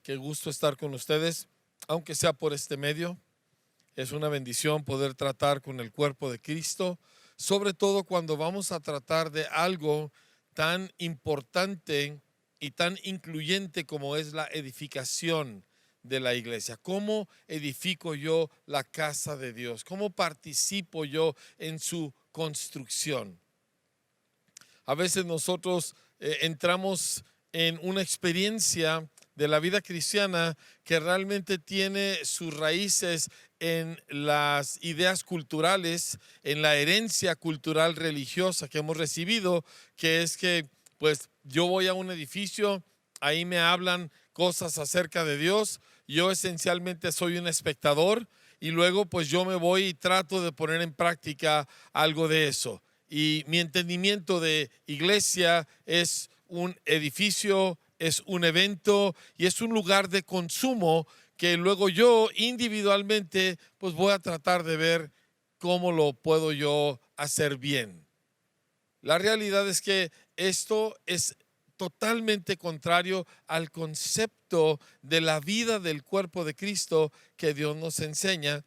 Qué gusto estar con ustedes, aunque sea por este medio. Es una bendición poder tratar con el cuerpo de Cristo, sobre todo cuando vamos a tratar de algo tan importante y tan incluyente como es la edificación de la iglesia. ¿Cómo edifico yo la casa de Dios? ¿Cómo participo yo en su construcción? A veces nosotros entramos en una experiencia de la vida cristiana que realmente tiene sus raíces en las ideas culturales, en la herencia cultural religiosa que hemos recibido, que es que pues yo voy a un edificio, ahí me hablan cosas acerca de Dios, yo esencialmente soy un espectador y luego pues yo me voy y trato de poner en práctica algo de eso. Y mi entendimiento de iglesia es un edificio, es un evento y es un lugar de consumo que luego yo individualmente pues voy a tratar de ver cómo lo puedo yo hacer bien. La realidad es que esto es totalmente contrario al concepto de la vida del cuerpo de Cristo que Dios nos enseña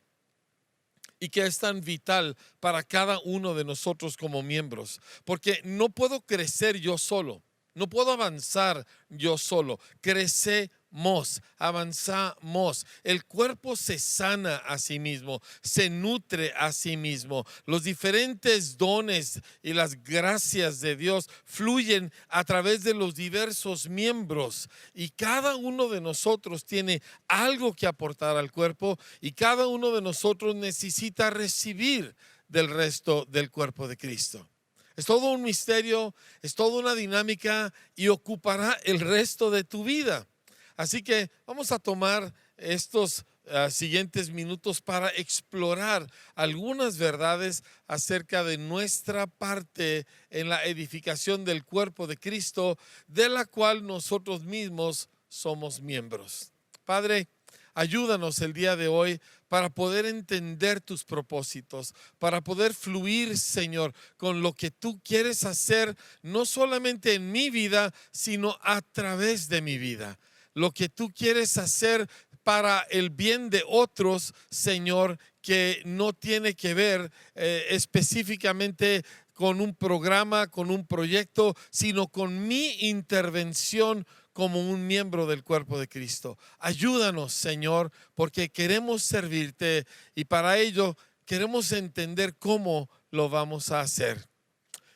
y que es tan vital para cada uno de nosotros como miembros, porque no puedo crecer yo solo, no puedo avanzar yo solo, crecemos, avanzamos, el cuerpo se sana a sí mismo, se nutre a sí mismo, los diferentes dones y las gracias de Dios fluyen a través de los diversos miembros y cada uno de nosotros tiene algo que aportar al cuerpo y cada uno de nosotros necesita recibir del resto del cuerpo de Cristo. Es todo un misterio, es toda una dinámica y ocupará el resto de tu vida. Así que vamos a tomar estos siguientes minutos para explorar algunas verdades acerca de nuestra parte en la edificación del cuerpo de Cristo, de la cual nosotros mismos somos miembros. Padre, ayúdanos el día de hoy para poder entender tus propósitos, para poder fluir, Señor, con lo que tú quieres hacer, no solamente en mi vida, sino a través de mi vida. Lo que tú quieres hacer para el bien de otros, Señor, que no tiene que ver específicamente con un programa, con un proyecto, sino con mi intervención como un miembro del cuerpo de Cristo. Ayúdanos, Señor, porque queremos servirte y para ello queremos entender cómo lo vamos a hacer.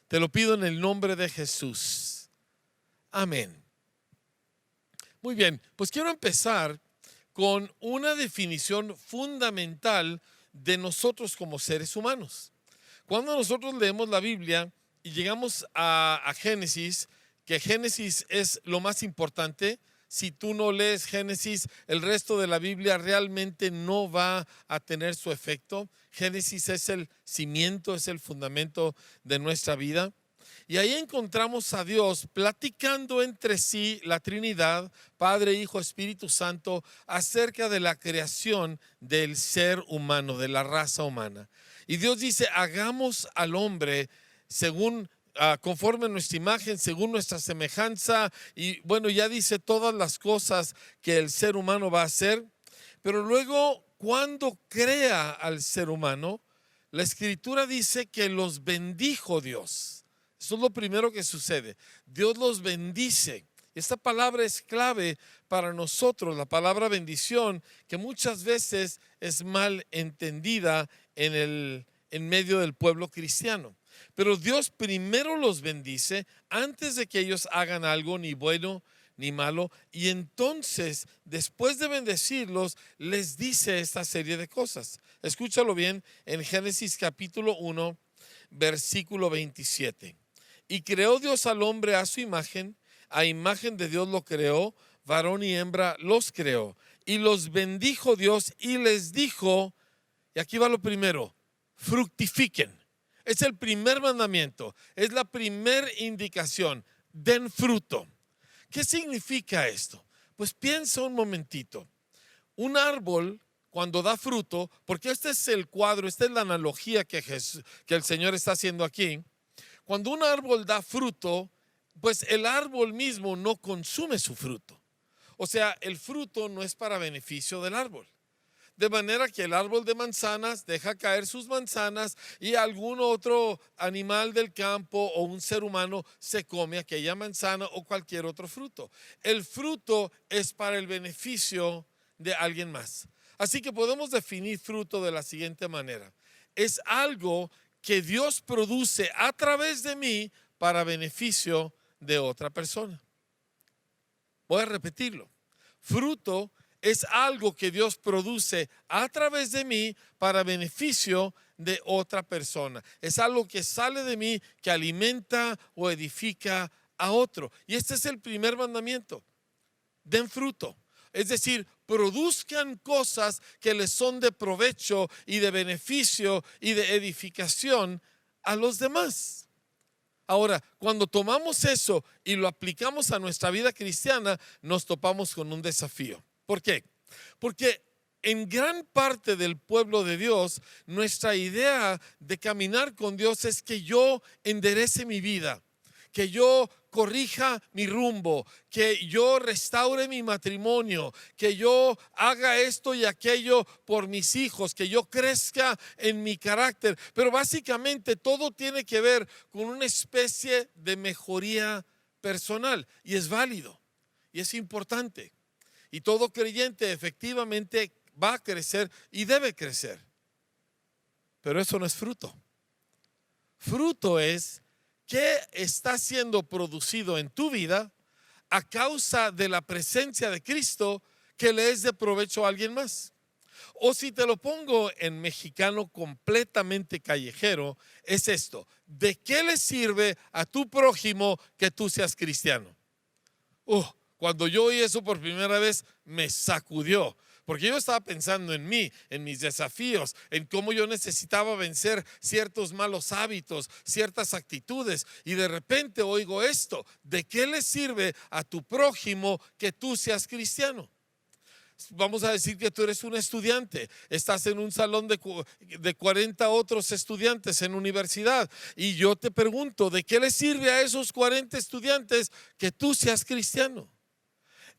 Te lo pido en el nombre de Jesús. Amén. Muy bien, pues quiero empezar con una definición fundamental de nosotros como seres humanos. Cuando nosotros leemos la Biblia y llegamos a Génesis, que Génesis es lo más importante, si tú no lees Génesis, el resto de la Biblia realmente no va a tener su efecto. Génesis es el cimiento, es el fundamento de nuestra vida. Y ahí encontramos a Dios platicando entre sí, la Trinidad, Padre, Hijo, Espíritu Santo, acerca de la creación del ser humano, de la raza humana. Y Dios dice, hagamos al hombre según, conforme a nuestra imagen, según nuestra semejanza. Y bueno, ya dice todas las cosas que el ser humano va a hacer. Pero luego, cuando crea al ser humano, la Escritura dice que los bendijo Dios. Eso es lo primero que sucede. Dios los bendice. Esta palabra es clave para nosotros, la palabra bendición, que muchas veces es mal entendida en medio del pueblo cristiano. Pero Dios primero los bendice antes de que ellos hagan algo ni bueno ni malo. Y entonces, después de bendecirlos, les dice esta serie de cosas. Escúchalo bien en Génesis capítulo 1, versículo 27. Y creó Dios al hombre a su imagen, a imagen de Dios lo creó, varón y hembra los creó. Y los bendijo Dios y les dijo, y aquí va lo primero, fructifiquen. Es el primer mandamiento, es la primera indicación, den fruto. ¿Qué significa esto? Pues piensa un momentito. Un árbol cuando da fruto, porque este es el cuadro, esta es la analogía que el Señor está haciendo aquí. Cuando un árbol da fruto, pues el árbol mismo no consume su fruto. O sea, el fruto no es para beneficio del árbol. De manera que el árbol de manzanas deja caer sus manzanas y algún otro animal del campo o un ser humano se come aquella manzana o cualquier otro fruto. El fruto es para el beneficio de alguien más. Así que podemos definir fruto de la siguiente manera. Es algo que Dios produce a través de mí para beneficio de otra persona. Voy a repetirlo. Fruto es algo que Dios produce a través de mí para beneficio de otra persona. Es algo que sale de mí, que alimenta o edifica a otro. Y este es el primer mandamiento. Den fruto. Es decir, produzcan cosas que les son de provecho y de beneficio y de edificación a los demás. Ahora, cuando tomamos eso y lo aplicamos a nuestra vida cristiana, nos topamos con un desafío. ¿Por qué? Porque en gran parte del pueblo de Dios, nuestra idea de caminar con Dios es que yo enderece mi vida, que yo corrija mi rumbo, que yo restaure mi matrimonio, que yo haga esto y aquello por mis hijos, que yo crezca en mi carácter. Pero básicamente todo tiene que ver con una especie de mejoría personal y es válido y es importante. Y todo creyente efectivamente va a crecer y debe crecer. Pero eso no es fruto. Fruto es ¿qué está siendo producido en tu vida a causa de la presencia de Cristo que le es de provecho a alguien más? O si te lo pongo en mexicano completamente callejero, es esto: ¿de qué le sirve a tu prójimo que tú seas cristiano? Cuando yo oí eso por primera vez me sacudió. Porque yo estaba pensando en mí, en mis desafíos, en cómo yo necesitaba vencer ciertos malos hábitos, ciertas actitudes. Y de repente oigo esto: ¿de qué le sirve a tu prójimo que tú seas cristiano? Vamos a decir que tú eres un estudiante, estás en un salón de 40 otros estudiantes en universidad. Y yo te pregunto, ¿de qué le sirve a esos 40 estudiantes que tú seas cristiano?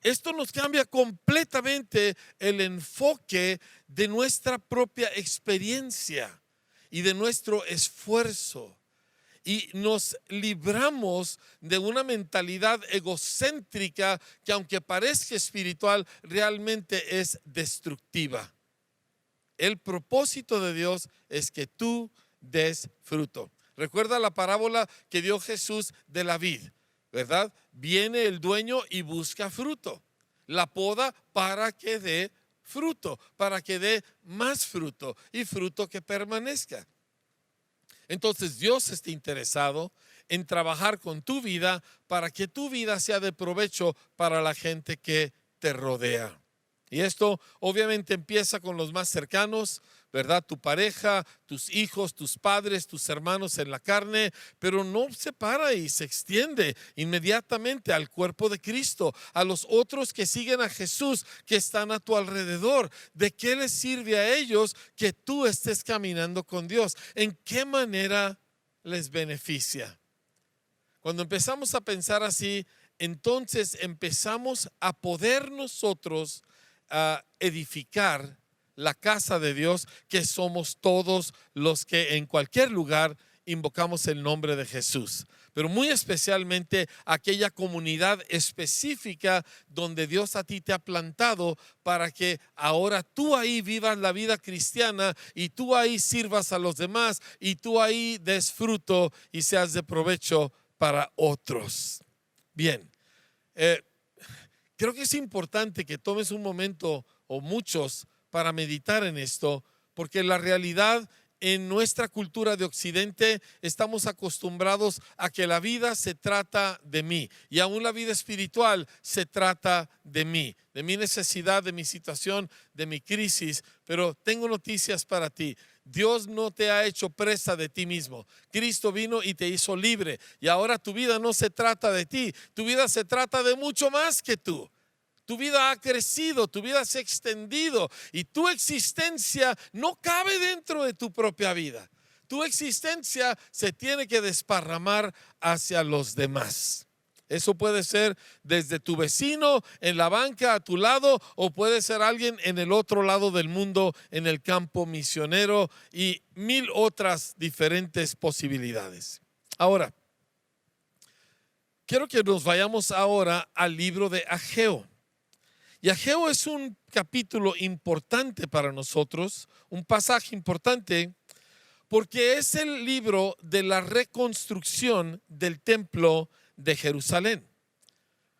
Esto nos cambia completamente el enfoque de nuestra propia experiencia y de nuestro esfuerzo. Y nos libramos de una mentalidad egocéntrica que, aunque parezca espiritual, realmente es destructiva. El propósito de Dios es que tú des fruto. Recuerda la parábola que dio Jesús de la vid, ¿verdad? Viene el dueño y busca fruto. La poda para que dé fruto, para que dé más fruto y fruto que permanezca. Entonces Dios está interesado en trabajar con tu vida para que tu vida sea de provecho para la gente que te rodea. Y esto obviamente empieza con los más cercanos, ¿verdad? Tu pareja, tus hijos, tus padres, tus hermanos en la carne, pero no se para y se extiende inmediatamente al cuerpo de Cristo, a los otros que siguen a Jesús, que están a tu alrededor. ¿De qué les sirve a ellos que tú estés caminando con Dios? ¿En qué manera les beneficia? Cuando empezamos a pensar así, entonces empezamos a poder nosotros edificar la casa de Dios, que somos todos los que en cualquier lugar invocamos el nombre de Jesús, pero muy especialmente aquella comunidad específica donde Dios a ti te ha plantado para que ahora tú ahí vivas la vida cristiana y tú ahí sirvas a los demás y tú ahí des fruto y seas de provecho para otros. Bien, creo que es importante que tomes un momento o muchos para meditar en esto, porque la realidad en nuestra cultura de Occidente estamos acostumbrados a que la vida se trata de mí y aún la vida espiritual se trata de mí, de mi necesidad, de mi situación, de mi crisis. Pero tengo noticias para ti. Dios no te ha hecho presa de ti mismo. Cristo vino y te hizo libre y ahora tu vida no se trata de ti, tu vida se trata de mucho más que tú. Tu vida ha crecido, tu vida se ha extendido y tu existencia no cabe dentro de tu propia vida. Tu existencia se tiene que desparramar hacia los demás. Eso puede ser desde tu vecino en la banca a tu lado, o puede ser alguien en el otro lado del mundo, en el campo misionero, y mil otras diferentes posibilidades. Ahora, quiero que nos vayamos ahora al libro de Ageo. Y Ageo es un capítulo importante para nosotros, un pasaje importante, porque es el libro de la reconstrucción del templo de Jerusalén.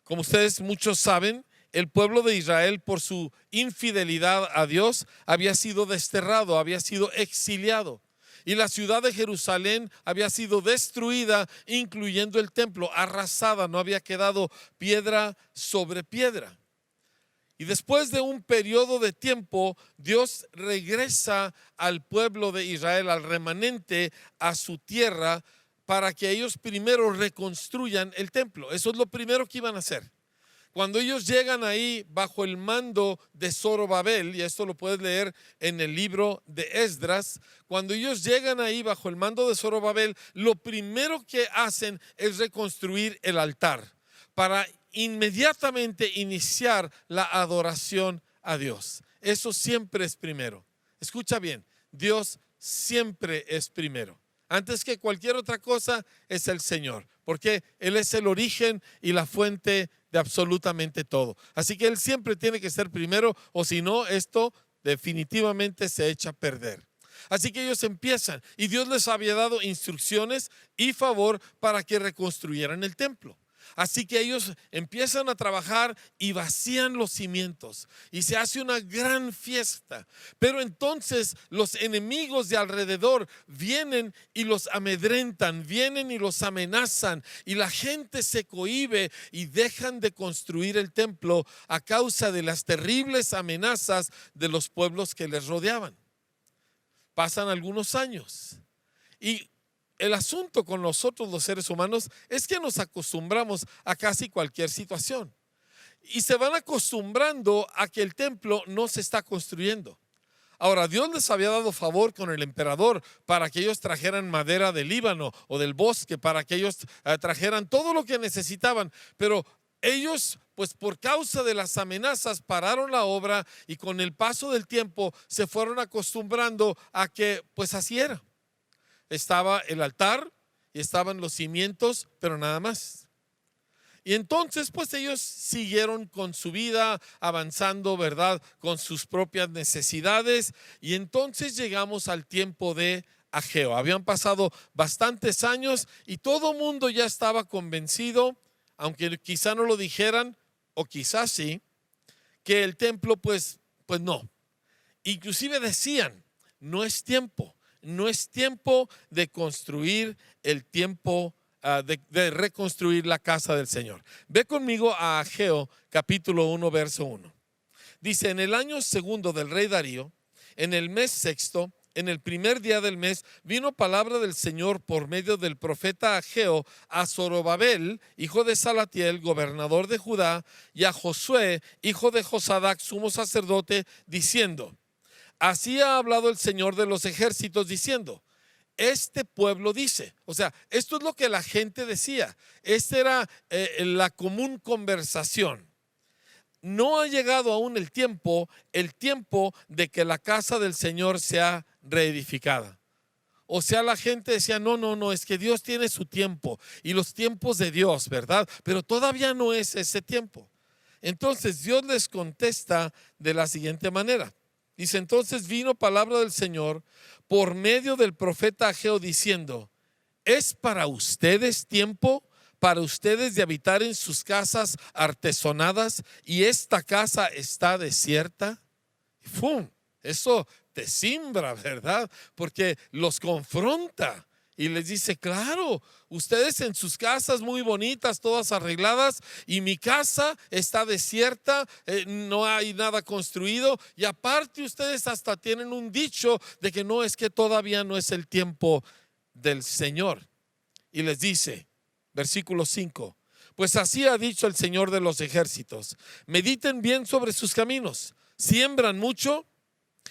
Como ustedes muchos saben, el pueblo de Israel, por su infidelidad a Dios, había sido desterrado, había sido exiliado. Y la ciudad de Jerusalén había sido destruida, incluyendo el templo, arrasada, no había quedado piedra sobre piedra. Y después de un periodo de tiempo, Dios regresa al pueblo de Israel, al remanente, a su tierra, para que ellos primero reconstruyan el templo. Eso es lo primero que iban a hacer. Cuando ellos llegan ahí bajo el mando de Zorobabel, y esto lo puedes leer en el libro de Esdras, cuando ellos llegan ahí bajo el mando de Zorobabel, lo primero que hacen es reconstruir el altar para inmediatamente iniciar la adoración a Dios. Eso siempre es primero. Escucha bien, Dios siempre es primero. Antes que cualquier otra cosa es el Señor, porque Él es el origen y la fuente de absolutamente todo. Así que Él siempre tiene que ser primero, o si no, esto definitivamente se echa a perder. Así que ellos empiezan, y Dios les había dado instrucciones y favor para que reconstruyeran el templo. Así que ellos empiezan a trabajar y vacían los cimientos y se hace una gran fiesta. Pero entonces los enemigos de alrededor vienen y los amedrentan, vienen y los amenazan, y la gente se cohíbe y dejan de construir el templo a causa de las terribles amenazas de los pueblos que les rodeaban. Pasan algunos años y el asunto con nosotros los seres humanos es que nos acostumbramos a casi cualquier situación y se van acostumbrando a que el templo no se está construyendo. Ahora, Dios les había dado favor con el emperador para que ellos trajeran madera del Líbano o del bosque, para que ellos trajeran todo lo que necesitaban, pero ellos, pues por causa de las amenazas, pararon la obra, y con el paso del tiempo se fueron acostumbrando a que pues así era. Estaba el altar y estaban los cimientos, pero nada más. Y entonces pues ellos siguieron con su vida, avanzando, ¿verdad?, con sus propias necesidades. Y entonces llegamos al tiempo de Ageo. Habían pasado bastantes años y todo mundo ya estaba convencido, aunque quizá no lo dijeran, o quizás sí, que el templo pues no. Inclusive decían, no es tiempo de construir el tiempo, de reconstruir la casa del Señor. Ve conmigo a Ageo capítulo 1 verso 1. Dice: en el año segundo del rey Darío, en el mes sexto, en el primer día del mes, vino palabra del Señor por medio del profeta Ageo a Zorobabel, hijo de Salatiel, gobernador de Judá, y a Josué, hijo de Josadac, sumo sacerdote, diciendo: así ha hablado el Señor de los ejércitos, diciendo, este pueblo dice. O sea, esto es lo que la gente decía. Esta era la común conversación. No ha llegado aún el tiempo de que la casa del Señor sea reedificada. O sea, la gente decía, no, es que Dios tiene su tiempo y los tiempos de Dios, ¿verdad? Pero todavía no es ese tiempo. Entonces Dios les contesta de la siguiente manera. Dice: entonces vino palabra del Señor por medio del profeta Ageo diciendo: ¿es para ustedes tiempo, para ustedes de habitar en sus casas artesonadas, y esta casa está desierta? ¡Fum! Eso te simbra, ¿verdad? Porque los confronta y les dice: claro, ustedes en sus casas muy bonitas, todas arregladas, y mi casa está desierta, no hay nada construido, y aparte ustedes hasta tienen un dicho de que no, es que todavía no es el tiempo del Señor. Y les dice, versículo 5: pues así ha dicho el Señor de los ejércitos, mediten bien sobre sus caminos, siembran mucho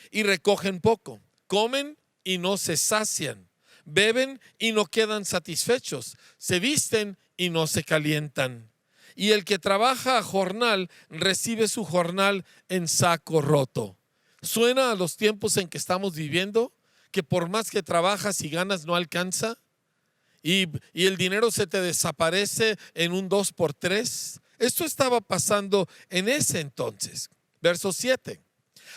y recogen poco, comen y no se sacian, beben y no quedan satisfechos, se visten y no se calientan. y el que trabaja a jornal recibe su jornal en saco roto. ¿Suena a los tiempos en que estamos viviendo? Que por más que trabajas y ganas no alcanza, y el dinero se te desaparece en un 2x3. Esto estaba pasando en ese entonces. Verso 7.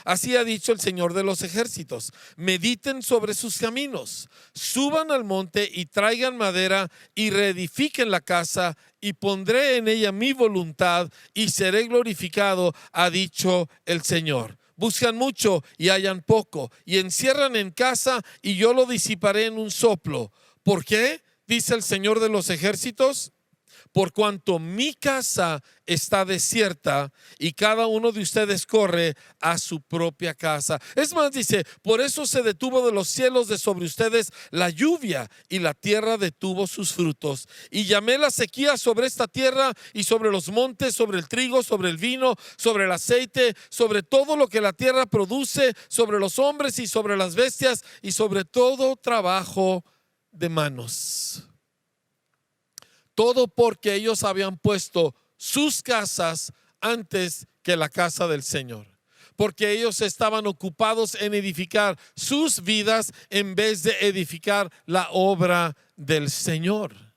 Así ha dicho el Señor de los ejércitos: mediten sobre sus caminos, suban al monte y traigan madera y reedifiquen la casa, y pondré en ella mi voluntad y seré glorificado, ha dicho el Señor. Buscan mucho y hallan poco, y encierran en casa y yo lo disiparé en un soplo. ¿Por qué? Dice el Señor de los ejércitos: por cuanto mi casa está desierta y cada uno de ustedes corre a su propia casa. Es más, dice, por eso se detuvo de los cielos de sobre ustedes la lluvia y la tierra detuvo sus frutos. Y llamé la sequía sobre esta tierra y sobre los montes, sobre el trigo, sobre el vino, sobre el aceite, sobre todo lo que la tierra produce, sobre los hombres y sobre las bestias y sobre todo trabajo de manos. Todo porque ellos habían puesto sus casas antes que la casa del Señor. Porque ellos estaban ocupados en edificar sus vidas en vez de edificar la obra del Señor.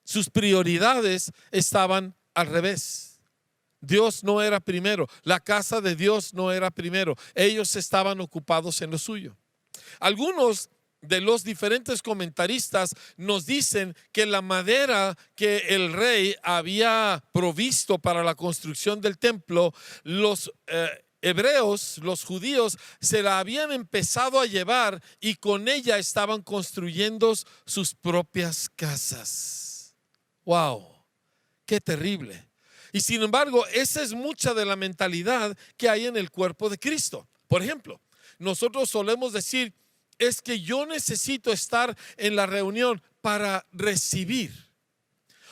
Sus prioridades estaban al revés. Dios no era primero, la casa de Dios no era primero. Ellos estaban ocupados en lo suyo. Algunos de los diferentes comentaristas nos dicen que la madera que el rey había provisto para la construcción del templo, los hebreos, los judíos, se la habían empezado a llevar y con ella estaban construyendo sus propias casas. ¡Wow! ¡Qué terrible! Y sin embargo, esa es mucha de la mentalidad que hay en el cuerpo de Cristo. Por ejemplo, nosotros solemos decir: es que yo necesito estar en la reunión para recibir.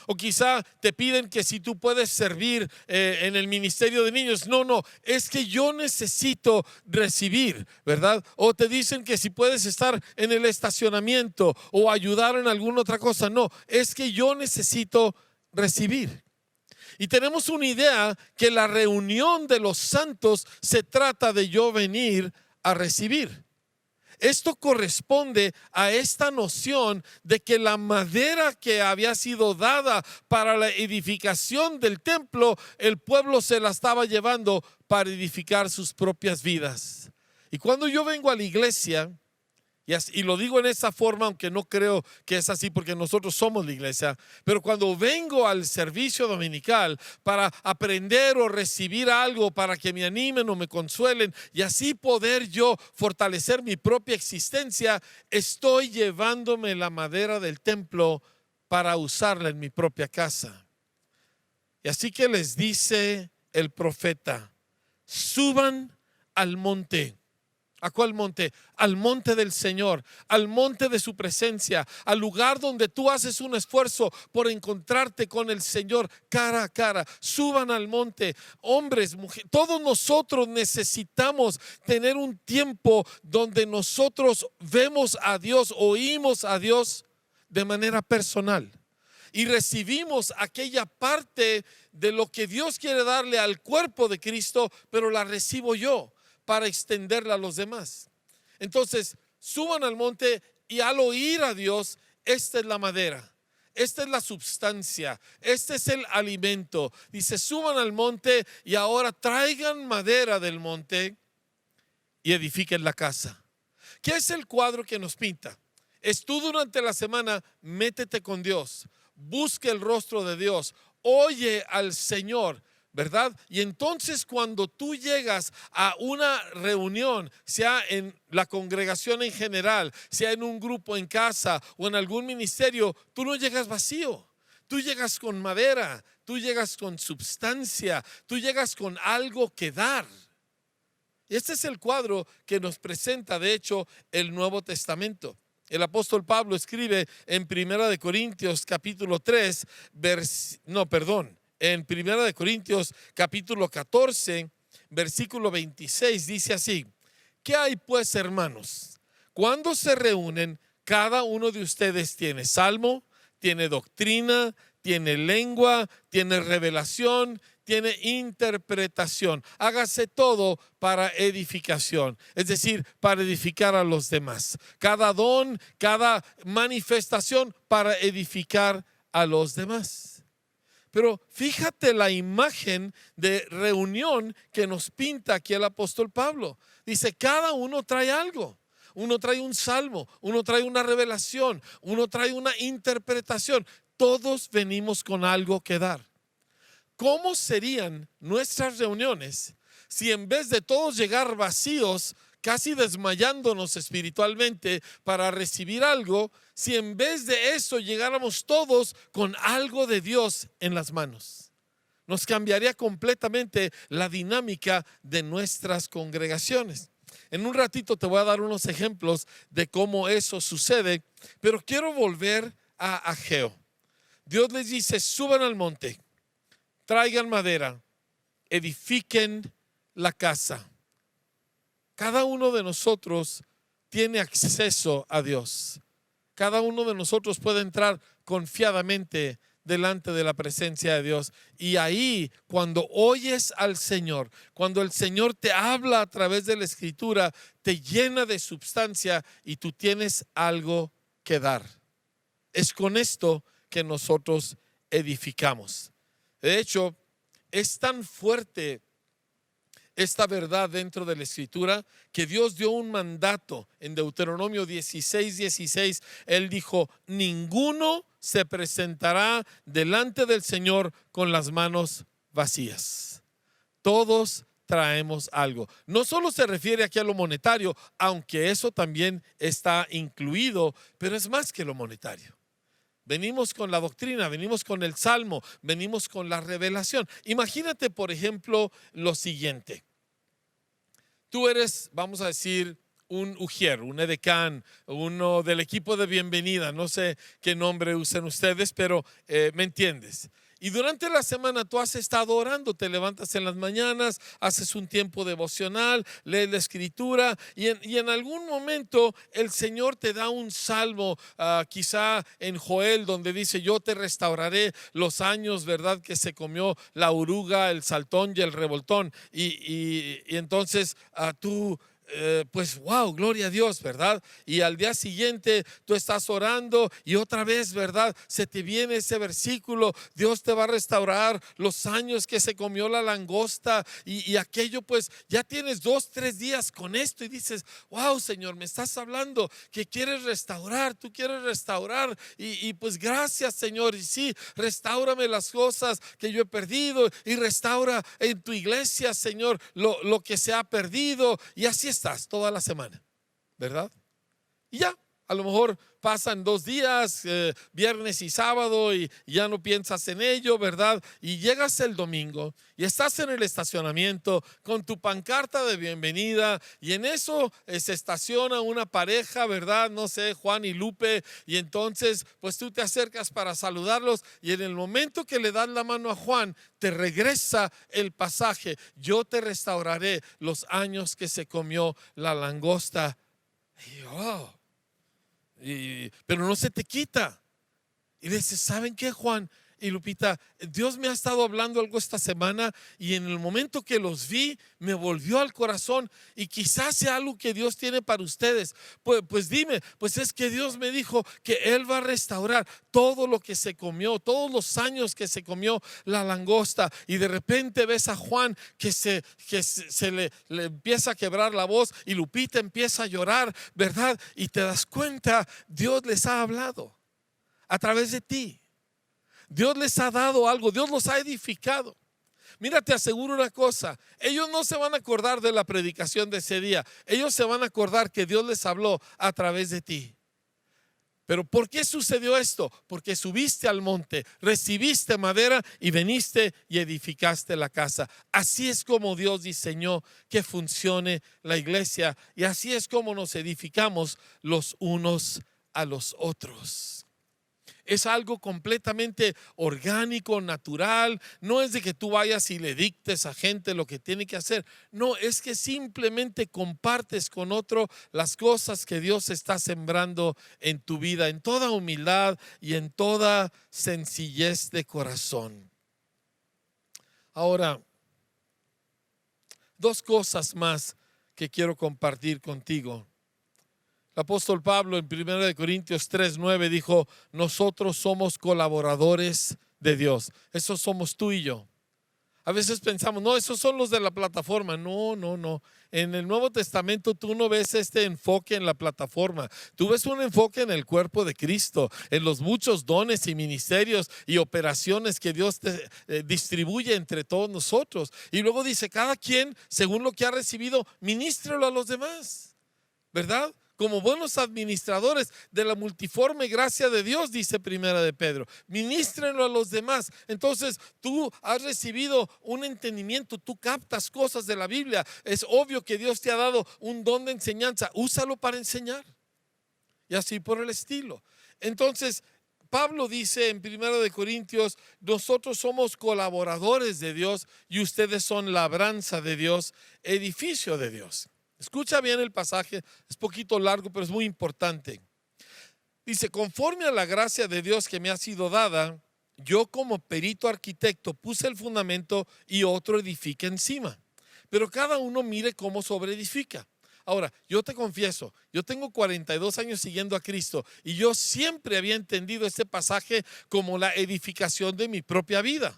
O quizá te piden que si tú puedes servir en el ministerio de niños. No, es que yo necesito recibir, ¿verdad? O te dicen que si puedes estar en el estacionamiento o ayudar en alguna otra cosa. No, es que yo necesito recibir. Y tenemos una idea que la reunión de los santos se trata de yo venir a recibir. Esto corresponde a esta noción de que la madera que había sido dada para la edificación del templo, el pueblo se la estaba llevando para edificar sus propias vidas. Y cuando yo vengo a la iglesia, y lo digo en esa forma, aunque no creo que es así porque nosotros somos la iglesia, pero cuando vengo al servicio dominical para aprender o recibir algo, para que me animen o me consuelen y así poder yo fortalecer mi propia existencia, estoy llevándome la madera del templo para usarla en mi propia casa. Y así que les dice el profeta: suban al monte. ¿A cuál monte? Al monte del Señor, al monte de su presencia, al lugar donde tú haces un esfuerzo por encontrarte con el Señor cara a cara. Suban al monte, hombres, mujeres, todos nosotros necesitamos tener un tiempo donde nosotros vemos a Dios, oímos a Dios de manera personal y recibimos aquella parte de lo que Dios quiere darle al cuerpo de Cristo, pero la recibo yo para extenderla a los demás. Entonces, suban al monte y al oír a Dios, esta es la madera, esta es la substancia, este es el alimento. Dice: suban al monte y ahora traigan madera del monte y edifiquen la casa. ¿Qué es el cuadro que nos pinta? Es tú durante la semana, métete con Dios, busque el rostro de Dios, oye al Señor, ¿verdad? Y entonces cuando tú llegas a una reunión, sea en la congregación en general, sea en un grupo en casa o en algún ministerio, tú no llegas vacío. Tú llegas con madera, tú llegas con substancia, tú llegas con algo que dar. Y este es el cuadro que nos presenta, de hecho, el Nuevo Testamento. El apóstol Pablo escribe en 1 Corintios capítulo 3, en 1 Corintios capítulo 14, versículo 26, dice así: ¿qué hay pues, hermanos? Cuando se reúnen, cada uno de ustedes tiene salmo, tiene doctrina, tiene lengua, tiene revelación, tiene interpretación. Hágase todo para edificación, es decir, para edificar a los demás. Cada don, cada manifestación para edificar a los demás. Pero fíjate la imagen de reunión que nos pinta aquí el apóstol Pablo. Dice, cada uno trae algo. Uno trae un salmo, uno trae una revelación, uno trae una interpretación. Todos venimos con algo que dar. ¿Cómo serían nuestras reuniones si en vez de todos llegar vacíos, casi desmayándonos espiritualmente para recibir algo, si en vez de eso llegáramos todos con algo de Dios en las manos? Nos cambiaría completamente la dinámica de nuestras congregaciones. En un ratito te voy a dar unos ejemplos de cómo eso sucede, pero quiero volver a Ageo. Dios les dice, suban al monte, traigan madera, edifiquen la casa. Cada uno de nosotros tiene acceso a Dios. Cada uno de nosotros puede entrar confiadamente delante de la presencia de Dios. Y ahí, cuando oyes al Señor, cuando el Señor te habla a través de la Escritura, te llena de substancia y tú tienes algo que dar. Es con esto que nosotros edificamos. De hecho, es tan fuerte esta verdad dentro de la Escritura que Dios dio un mandato en Deuteronomio 16:16. Él dijo, ninguno se presentará delante del Señor con las manos vacías. Todos traemos algo. No solo se refiere aquí a lo monetario, aunque eso también está incluido, pero es más que lo monetario. Venimos con la doctrina, venimos con el salmo, venimos con la revelación. Imagínate, por ejemplo, lo siguiente. Tú eres, vamos a decir, un ujier, un edecán, uno del equipo de bienvenida, no sé qué nombre usan ustedes, pero me entiendes. Y durante la semana tú has estado orando, te levantas en las mañanas, haces un tiempo devocional, lees la Escritura y en algún momento el Señor te da un salmo, quizá en Joel, donde dice, yo te restauraré los años, ¿verdad? Que se comió la oruga, el saltón y el revoltón. Y entonces tú... pues wow, gloria a Dios, ¿verdad? Y al día siguiente tú estás orando y otra vez, ¿verdad? Se te viene ese versículo, Dios te va a restaurar los años que se comió la langosta y aquello, pues ya tienes 2-3 días con esto y dices, wow, Señor, me estás hablando que quieres restaurar, tú quieres restaurar y pues gracias, Señor, y sí, restáurame las cosas que yo he perdido y restaura en tu iglesia, Señor, lo que se ha perdido, y así estás toda la semana, ¿verdad? Y ya, a lo mejor pasan 2 días, viernes y sábado, y ya no piensas en ello, ¿verdad? Y llegas el domingo y estás en el estacionamiento con tu pancarta de bienvenida y en eso se estaciona una pareja, ¿verdad? No sé, Juan y Lupe, y entonces pues tú te acercas para saludarlos y en el momento que le das la mano a Juan, te regresa el pasaje, yo te restauraré los años que se comió la langosta. Y oh, pero no se te quita. Y dices, ¿saben qué, Juan y Lupita? Dios me ha estado hablando algo esta semana y en el momento que los vi me volvió al corazón y quizás sea algo que Dios tiene para ustedes. Pues dime, pues es que Dios me dijo que Él va a restaurar todo lo que se comió, todos los años que se comió la langosta. Y de repente ves a Juan que se le empieza a quebrar la voz y Lupita empieza a llorar, ¿verdad? Y te das cuenta, Dios les ha hablado a través de ti. Dios les ha dado algo, Dios los ha edificado. Mira, te aseguro una cosa, ellos no se van a acordar de la predicación de ese día, ellos se van a acordar que Dios les habló a través de ti. Pero ¿por qué sucedió esto? Porque subiste al monte, recibiste madera y viniste y edificaste la casa. Así es como Dios diseñó que funcione la iglesia y así es como nos edificamos los unos a los otros. es algo completamente orgánico, natural. No es de que tú vayas y le dictes a gente lo que tiene que hacer. No, es que simplemente compartes con otro las cosas que Dios está sembrando en tu vida, en toda humildad y en toda sencillez de corazón. Ahora, dos cosas más que quiero compartir contigo. El apóstol Pablo en 1 Corintios 3:9 dijo: nosotros somos colaboradores de Dios. Esos somos tú y yo. A veces pensamos, no, esos son los de la plataforma. No, no, no. En el Nuevo Testamento tú no ves este enfoque en la plataforma. Tú ves un enfoque en el cuerpo de Cristo, en los muchos dones y ministerios y operaciones que Dios distribuye entre todos nosotros. Y luego dice, cada quien, según lo que ha recibido, ministrelo a los demás, ¿verdad? Como buenos administradores de la multiforme gracia de Dios, dice Primera de Pedro, ministrenlo a los demás. Entonces tú has recibido un entendimiento, tú captas cosas de la Biblia. Es obvio que Dios te ha dado un don de enseñanza, úsalo para enseñar. Y así por el estilo. Entonces Pablo dice en 1 Corintios, nosotros somos colaboradores de Dios y ustedes son labranza de Dios, edificio de Dios. Escucha bien el pasaje, es poquito largo, pero es muy importante. Dice, conforme a la gracia de Dios que me ha sido dada, yo como perito arquitecto puse el fundamento y otro edifica encima. Pero cada uno mire cómo sobreedifica. Ahora, yo te confieso, yo tengo 42 años siguiendo a Cristo y yo siempre había entendido este pasaje como la edificación de mi propia vida.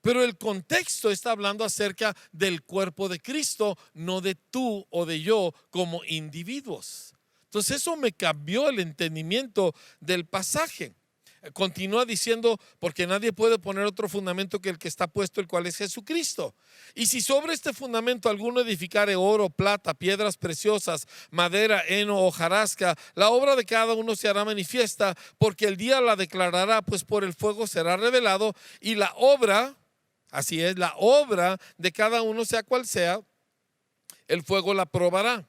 Pero el contexto está hablando acerca del cuerpo de Cristo, no de tú o de yo como individuos. Entonces eso me cambió el entendimiento del pasaje. Continúa diciendo, porque nadie puede poner otro fundamento que el que está puesto, el cual es Jesucristo. Y si sobre este fundamento alguno edificare oro, plata, piedras preciosas, madera, heno o hojarasca, la obra de cada uno se hará manifiesta, porque el día la declarará, pues por el fuego será revelado, y la obra... Así es, la obra de cada uno, sea cual sea, el fuego la probará.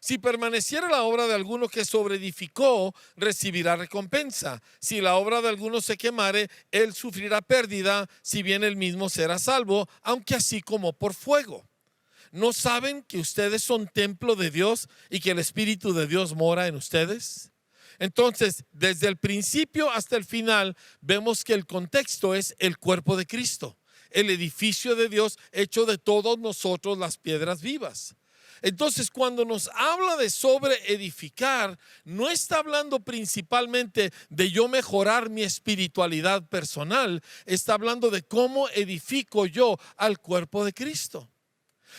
Si permaneciera la obra de alguno que sobreedificó, recibirá recompensa. Si la obra de alguno se quemare, él sufrirá pérdida, si bien él mismo será salvo, aunque así como por fuego. ¿No saben que ustedes son templo de Dios y que el Espíritu de Dios mora en ustedes? Entonces, desde el principio hasta el final, vemos que el contexto es el cuerpo de Cristo, el edificio de Dios hecho de todos nosotros las piedras vivas. Entonces, cuando nos habla de sobreedificar, no está hablando principalmente de yo mejorar mi espiritualidad personal, está hablando de cómo edifico yo al cuerpo de Cristo.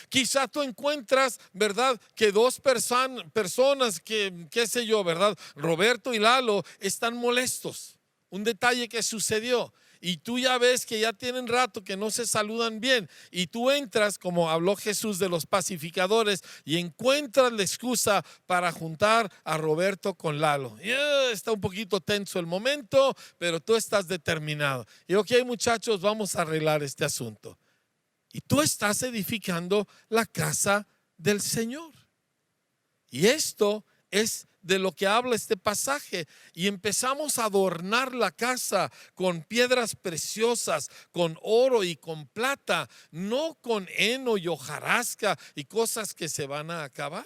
Quizá tú encuentras, ¿verdad?, que dos personas que, qué sé yo, ¿verdad?, Roberto y Lalo están molestos. Un detalle que sucedió. Y tú ya ves que ya tienen rato que no se saludan bien. Y tú entras, como habló Jesús de los pacificadores, y encuentras la excusa para juntar a Roberto con Lalo. Y, está un poquito tenso el momento, pero tú estás determinado. Y ok, muchachos, vamos a arreglar este asunto. Y tú estás edificando la casa del Señor. Y esto es de lo que habla este pasaje. Y empezamos a adornar la casa con piedras preciosas, con oro y con plata, no con heno y hojarasca y cosas que se van a acabar.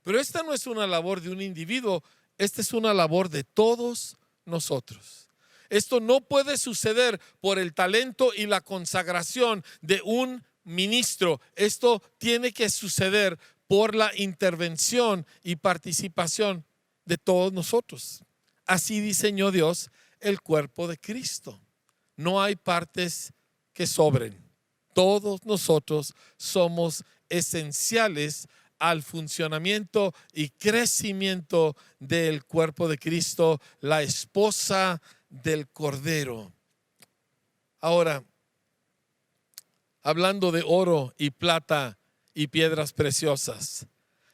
Pero esta no es una labor de un individuo, esta es una labor de todos nosotros. Esto no puede suceder por el talento y la consagración de un ministro. Esto tiene que suceder por la intervención y participación de todos nosotros. Así diseñó Dios el cuerpo de Cristo. No hay partes que sobren. Todos nosotros somos esenciales al funcionamiento y crecimiento del cuerpo de Cristo, la esposa del Cordero. Ahora, hablando de oro y plata y piedras preciosas,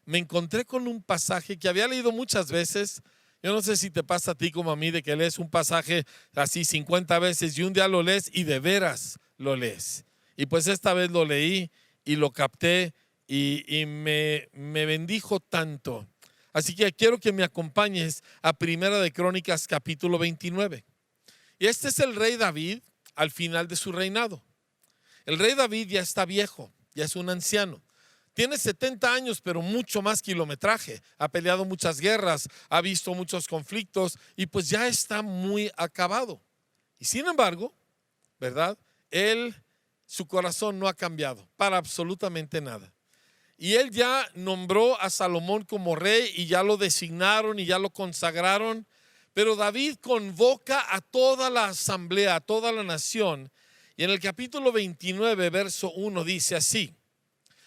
me encontré con un pasaje que había leído muchas veces. Yo no sé si te pasa a ti como a mí, de que lees un pasaje así 50 veces y un día lo lees y de veras lo lees. Y pues esta vez lo leí y lo capté y me bendijo tanto. Así que quiero que me acompañes a Primera de Crónicas capítulo 29. Y este es el rey David al final de su reinado. El rey David ya está viejo, ya es un anciano. Tiene 70 años, pero mucho más kilometraje. Ha peleado muchas guerras, ha visto muchos conflictos y pues ya está muy acabado. Y sin embargo, ¿verdad? Su corazón no ha cambiado para absolutamente nada. Y él ya nombró a Salomón como rey y ya lo designaron y ya lo consagraron. Pero David convoca a toda la asamblea, a toda la nación. Y en el capítulo 29, verso 1 dice así: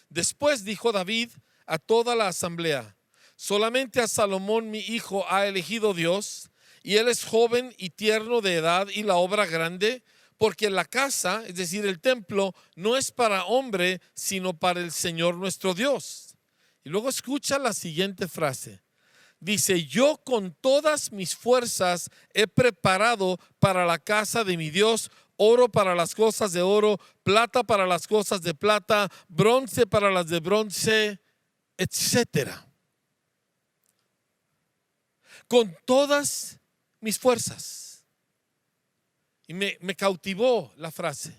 después dijo David a toda la asamblea: solamente a Salomón mi hijo ha elegido Dios, y él es joven y tierno de edad, y la obra grande, porque la casa, es decir, el templo, no es para hombre, sino para el Señor nuestro Dios. Y luego escucha la siguiente frase. Dice: yo con todas mis fuerzas he preparado para la casa de mi Dios oro para las cosas de oro, plata para las cosas de plata, bronce para las de bronce, etcétera. Con todas mis fuerzas. Y me cautivó la frase.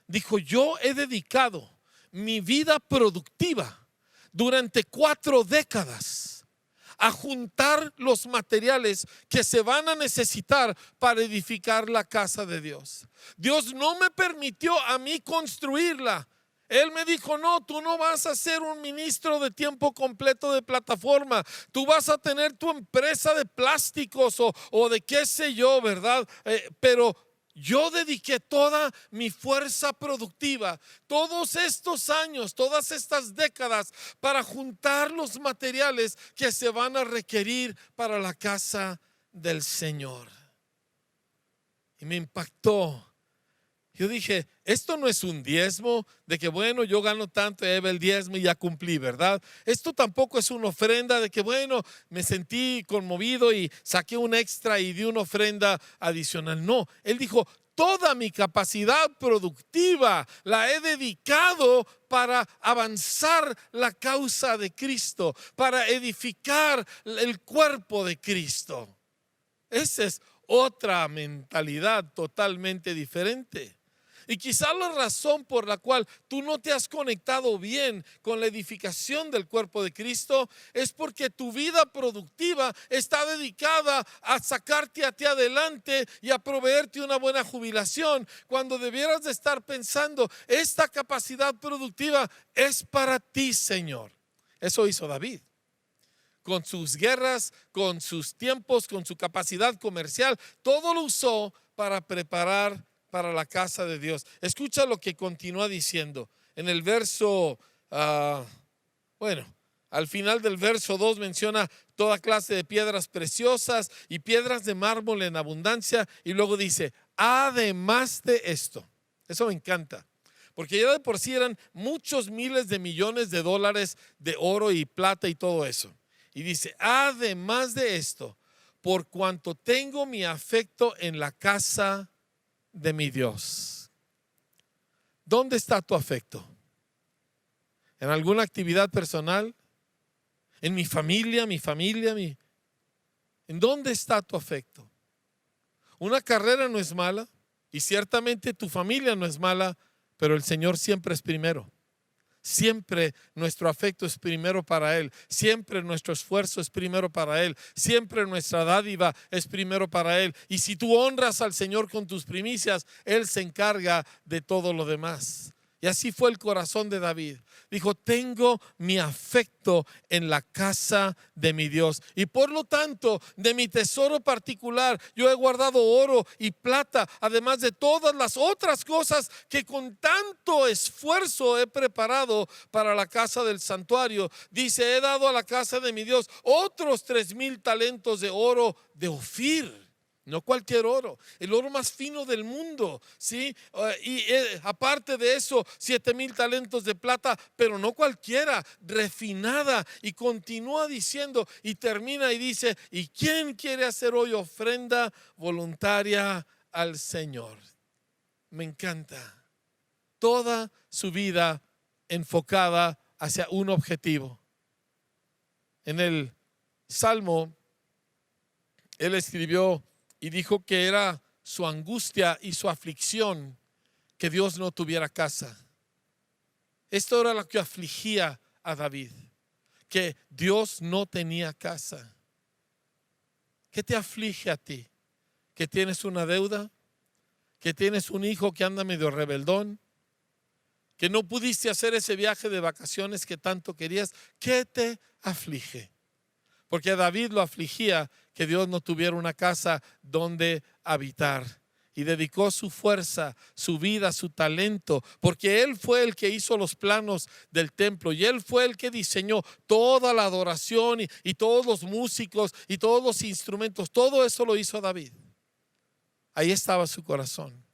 Dijo: yo he dedicado mi vida productiva durante 4 décadas a juntar los materiales que se van a necesitar para edificar la casa de Dios. Dios no me permitió a mí construirla. Él me dijo: no, tú no vas a ser un ministro de tiempo completo de plataforma. Tú vas a tener tu empresa de plásticos o de qué sé yo, ¿verdad? Pero yo dediqué toda mi fuerza productiva, todos estos años, todas estas décadas, para juntar los materiales que se van a requerir para la casa del Señor. Y me impactó. Yo dije: esto no es un diezmo de que bueno, yo gano tanto, el diezmo y ya cumplí, ¿verdad? Esto tampoco es una ofrenda de que bueno, me sentí conmovido y saqué un extra y di una ofrenda adicional. No, él dijo: toda mi capacidad productiva la he dedicado para avanzar la causa de Cristo, para edificar el cuerpo de Cristo. Esa es otra mentalidad totalmente diferente. Y quizá la razón por la cual tú no te has conectado bien con la edificación del cuerpo de Cristo es porque tu vida productiva está dedicada a sacarte a ti adelante y a proveerte una buena jubilación, cuando debieras de estar pensando: esta capacidad productiva es para ti, Señor. Eso hizo David. Con sus guerras, con sus tiempos, con su capacidad comercial, todo lo usó para preparar para la casa de Dios. Escucha lo que continúa diciendo en el verso, al final del verso 2 menciona toda clase de piedras preciosas y piedras de mármol en abundancia, y luego dice: además de esto. Eso me encanta, porque ya de por sí eran muchos miles de millones de dólares de oro y plata y todo eso. Y dice: además de esto, por cuanto tengo mi afecto en la casa de mi Dios. ¿Dónde está tu afecto? ¿En alguna actividad personal? ¿En mi familia? ¿En dónde está tu afecto? Una carrera no es mala y ciertamente tu familia no es mala, pero el Señor siempre es primero. Siempre nuestro afecto es primero para Él. Siempre nuestro esfuerzo es primero para Él. Siempre nuestra dádiva es primero para Él. Y si tú honras al Señor con tus primicias, Él se encarga de todo lo demás. Y así fue el corazón de David. Dijo: tengo mi afecto en la casa de mi Dios, y por lo tanto de mi tesoro particular yo he guardado oro y plata, además de todas las otras cosas que con tanto esfuerzo he preparado para la casa del santuario. Dice: he dado a la casa de mi Dios otros 3,000 talentos de oro de Ofir. No cualquier oro, el oro más fino del mundo, ¿sí? Y aparte de eso, 7,000 talentos de plata, pero no cualquiera, refinada. Y continúa diciendo y termina y dice: ¿y quién quiere hacer hoy ofrenda voluntaria al Señor? Me encanta. Toda su vida enfocada hacia un objetivo. En el salmo, él escribió y dijo que era su angustia y su aflicción que Dios no tuviera casa. Esto era lo que afligía a David, que Dios no tenía casa. ¿Qué te aflige a ti? ¿Que tienes una deuda? ¿Que tienes un hijo que anda medio rebeldón? ¿Que no pudiste hacer ese viaje de vacaciones que tanto querías? ¿Qué te aflige? Porque a David lo afligía que Dios no tuviera una casa donde habitar. Y dedicó su fuerza, su vida, su talento, porque él fue el que hizo los planos del templo y él fue el que diseñó toda la adoración y todos los músicos y todos los instrumentos. Todo eso lo hizo David. Ahí estaba su corazón.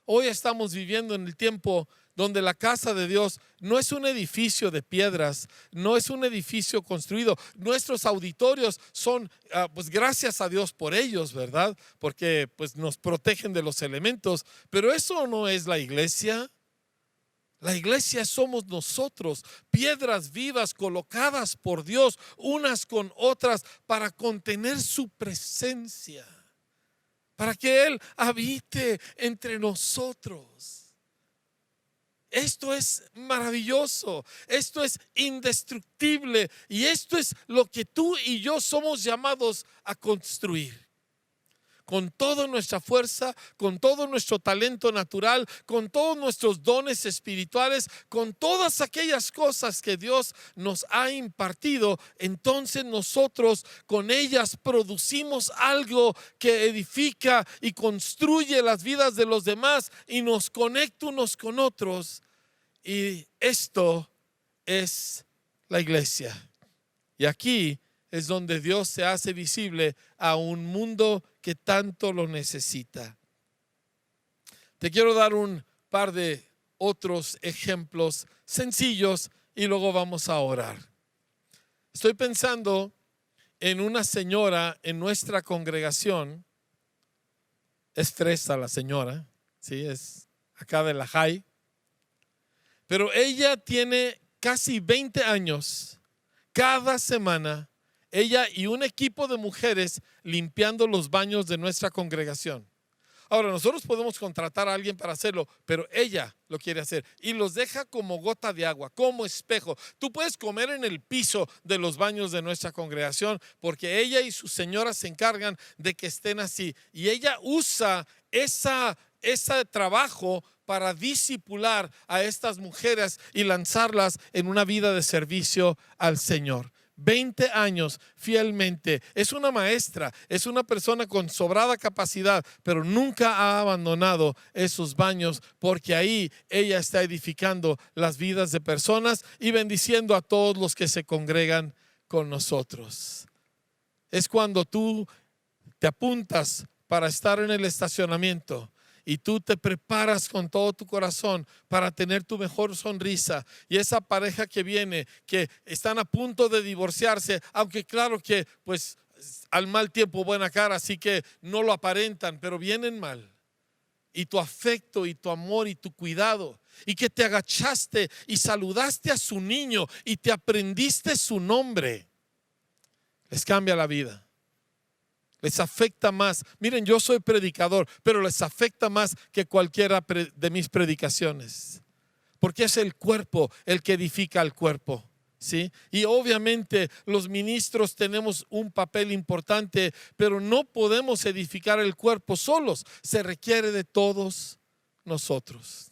Hoy estamos viviendo en el tiempo donde la casa de Dios no es un edificio de piedras, no es un edificio construido. Nuestros auditorios son, pues gracias a Dios por ellos, ¿verdad? Porque pues nos protegen de los elementos, pero eso no es la iglesia. La iglesia somos nosotros, piedras vivas colocadas por Dios unas con otras para contener su presencia, para que Él habite entre nosotros. Esto es maravilloso, esto es indestructible y esto es lo que tú y yo somos llamados a construir. Con toda nuestra fuerza, con todo nuestro talento natural, con todos nuestros dones espirituales, con todas aquellas cosas que Dios nos ha impartido, entonces nosotros con ellas producimos algo que edifica y construye las vidas de los demás y nos conecta unos con otros. Y esto es la iglesia. Y aquí es donde Dios se hace visible a un mundo que tanto lo necesita. Te quiero dar un par de otros ejemplos sencillos y luego vamos a orar. Estoy pensando en una señora en nuestra congregación. Es fresa la señora, ¿sí? Es acá de la Jai. Pero ella tiene casi 20 años, cada semana, ella y un equipo de mujeres limpiando los baños de nuestra congregación. Ahora, nosotros podemos contratar a alguien para hacerlo, pero ella lo quiere hacer y los deja como gota de agua, como espejo. Tú puedes comer en el piso de los baños de nuestra congregación porque ella y su señora se encargan de que estén así. Y ella usa ese trabajo para discipular a estas mujeres y lanzarlas en una vida de servicio al Señor. 20 años fielmente. Es una maestra, es una persona con sobrada capacidad, pero nunca ha abandonado esos baños porque ahí ella está edificando las vidas de personas y bendiciendo a todos los que se congregan con nosotros. Es cuando tú te apuntas para estar en el estacionamiento y tú te preparas con todo tu corazón para tener tu mejor sonrisa. Y esa pareja que viene, que están a punto de divorciarse, aunque claro que pues al mal tiempo buena cara, así que no lo aparentan, pero vienen mal. Y tu afecto y tu amor y tu cuidado, y que te agachaste y saludaste a su niño y te aprendiste su nombre, les cambia la vida. Les afecta más. Miren, yo soy predicador, pero les afecta más que cualquiera de mis predicaciones. Porque es el cuerpo el que edifica al cuerpo, ¿sí? Y obviamente los ministros tenemos un papel importante, pero no podemos edificar el cuerpo solos. Se requiere de todos nosotros.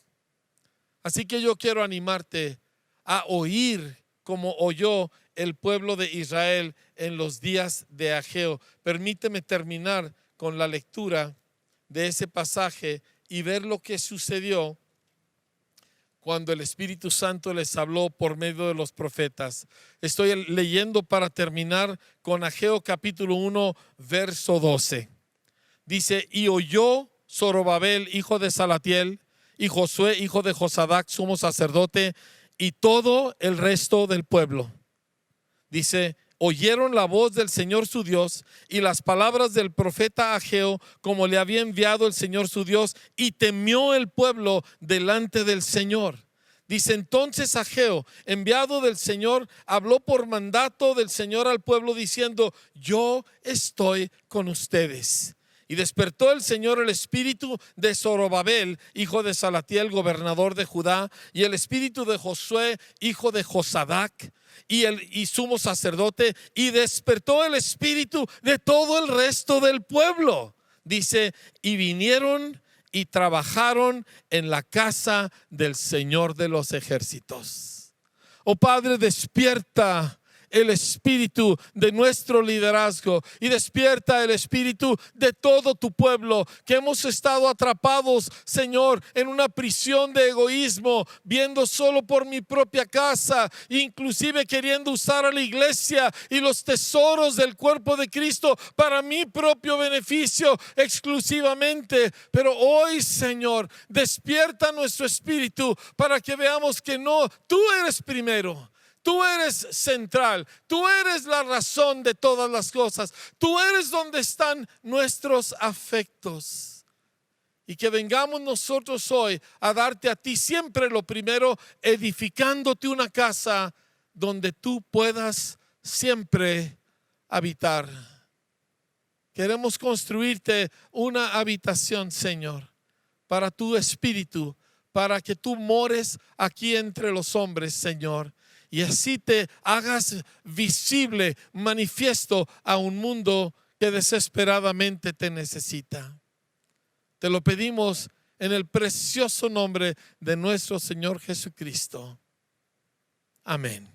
Así que yo quiero animarte a oír como oyó el pueblo de Israel en los días de Ageo. Permíteme terminar con la lectura de ese pasaje y ver lo que sucedió cuando el Espíritu Santo les habló por medio de los profetas. Estoy leyendo para terminar con Ageo capítulo 1, verso 12. Dice: y oyó Zorobabel, hijo de Salatiel, y Josué, hijo de Josadac, sumo sacerdote, y todo el resto del pueblo. Dice: oyeron la voz del Señor su Dios y las palabras del profeta Ageo, como le había enviado el Señor su Dios, y temió el pueblo delante del Señor. Dice: entonces Ageo, enviado del Señor, habló por mandato del Señor al pueblo diciendo: yo estoy con ustedes. Y despertó el Señor el espíritu de Zorobabel, hijo de Salatiel, gobernador de Judá, y el espíritu de Josué, hijo de Josadac, y sumo sacerdote, y despertó el espíritu de todo el resto del pueblo. Dice: y vinieron y trabajaron en la casa del Señor de los ejércitos. Oh Padre, despierta el espíritu de nuestro liderazgo y despierta el espíritu de todo tu pueblo, que hemos estado atrapados, Señor, en una prisión de egoísmo, viendo solo por mi propia casa, inclusive queriendo usar a la iglesia y los tesoros del cuerpo de Cristo para mi propio beneficio exclusivamente. Pero hoy, Señor, despierta nuestro espíritu para que veamos que no, tú eres primero. Tú eres central, tú eres la razón de todas las cosas, tú eres donde están nuestros afectos. Y que vengamos nosotros hoy a darte a ti siempre lo primero, edificándote una casa donde tú puedas siempre habitar. Queremos construirte una habitación, Señor, para tu espíritu, para que tú mores aquí entre los hombres, Señor. Y así te hagas visible, manifiesto a un mundo que desesperadamente te necesita. Te lo pedimos en el precioso nombre de nuestro Señor Jesucristo. Amén.